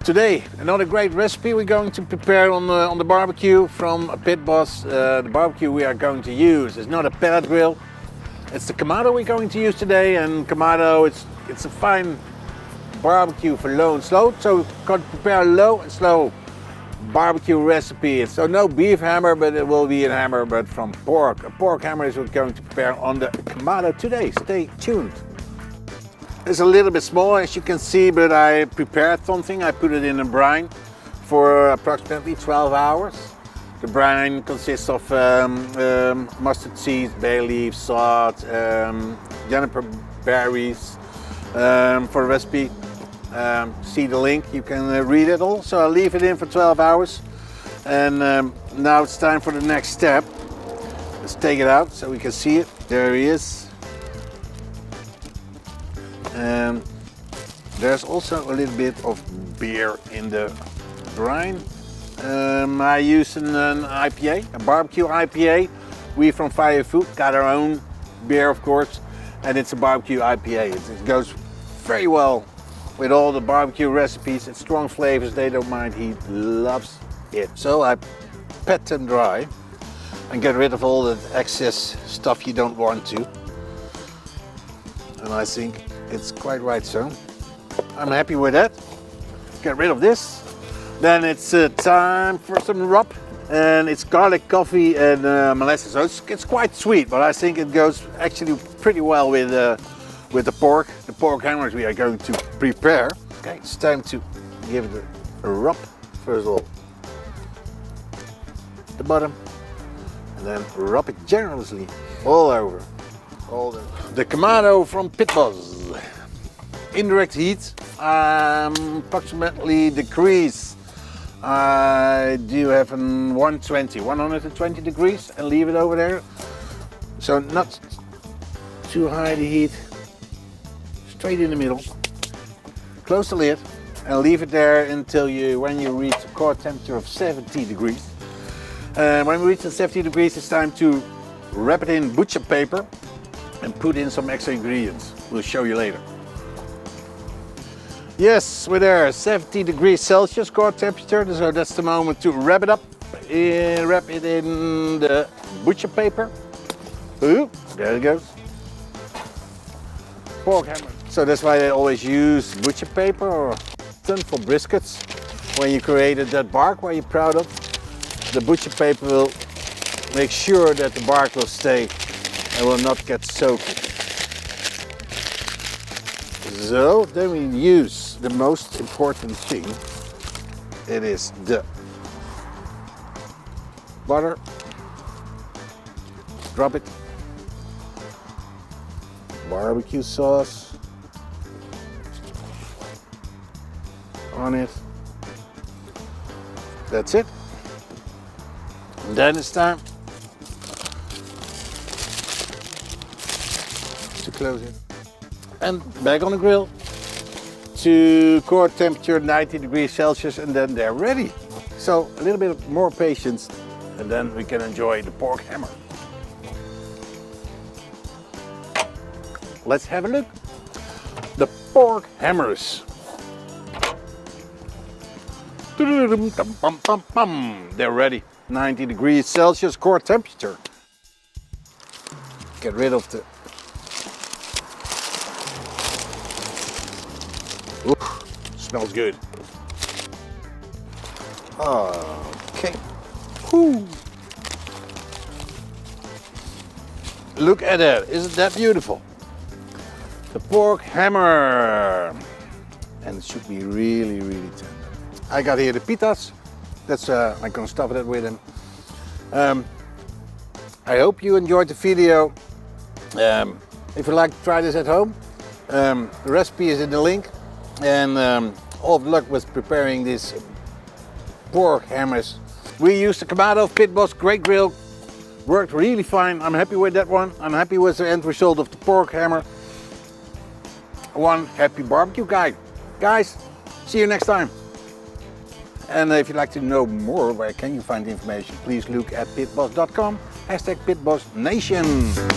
Today, another great recipe we're going to prepare on the barbecue from Pit Boss. The barbecue we are going to use is not a pellet grill. It's the Kamado we're going to use today, and Kamado, it's a fine barbecue for low and slow. So we're going to prepare a low and slow barbecue recipe. So no beef hammer, but it will be a hammer, but from pork. A pork hammer is what we're going to prepare on the Kamado today. Stay tuned. It's a little bit small, as you can see, but I prepared something. I put it in a brine for approximately 12 hours. The brine consists of mustard seeds, bay leaf, salt, juniper berries. For the recipe, see the link, you can read it all. So I'll leave it in for 12 hours. And now it's time for the next step. Let's take it out so we can see it. There he is. And there's also a little bit of beer in the brine. I use an IPA, a barbecue IPA. We from Fire Food got our own beer, of course, and it's a barbecue IPA. It goes very well with all the barbecue recipes. It's strong flavors, they don't mind, he loves it. So I pat them dry and get rid of all the excess stuff you don't want to. And I think it's quite right, so I'm happy with that. Get rid of this. Then it's time for some rub, and it's garlic, coffee, and molasses. So it's quite sweet, but I think it goes actually pretty well with the pork hammers we are going to prepare. Okay, it's time to give it a rub. First of all, the bottom, and then rub it generously all over. The Kamado from Pit Boss. Indirect heat, approximately degrees. I do have an 120 degrees, and leave it over there. So not too high the heat, straight in the middle. Close the lid and leave it there until when you reach a core temperature of 70 degrees. And when we reach the 70 degrees, it's time to wrap it in butcher paper and put in some extra ingredients. We'll show you later. Yes, we're there, 70 degrees Celsius core temperature, so that's the moment to wrap it up. Wrap it in the butcher paper. Ooh, there it goes. Pork hammer. So that's why they always use butcher paper or for briskets. When you created that bark, what you're proud of, the butcher paper will make sure that the bark will stay and will not get soaked. So then we use the most important thing. It is the butter. Drop it. Barbecue sauce on it. That's it. And then it's time to close it. And back on the grill to core temperature 90 degrees Celsius, and then they're ready. So a little bit more patience, and then we can enjoy the pork hammer. Let's have a look. The pork hammers. They're ready. 90 degrees Celsius core temperature. Get rid of the smells good. Okay. Whew. Look at that. Isn't that beautiful? The pork hammer. And it should be really, really tender. I got here the pitas. That's I'm gonna stuff that with them. I hope you enjoyed the video. If you'd like to try this at home, the recipe is in the link. And all luck with preparing these pork hammers. We used the Kamado Pit Boss, great grill, worked really fine. I'm happy with that one. I'm happy with the end result of the pork hammer. One happy barbecue guy. Guys, see you next time. And if you'd like to know more, where can you find the information? Please look at pitboss.com, #PitbossNation.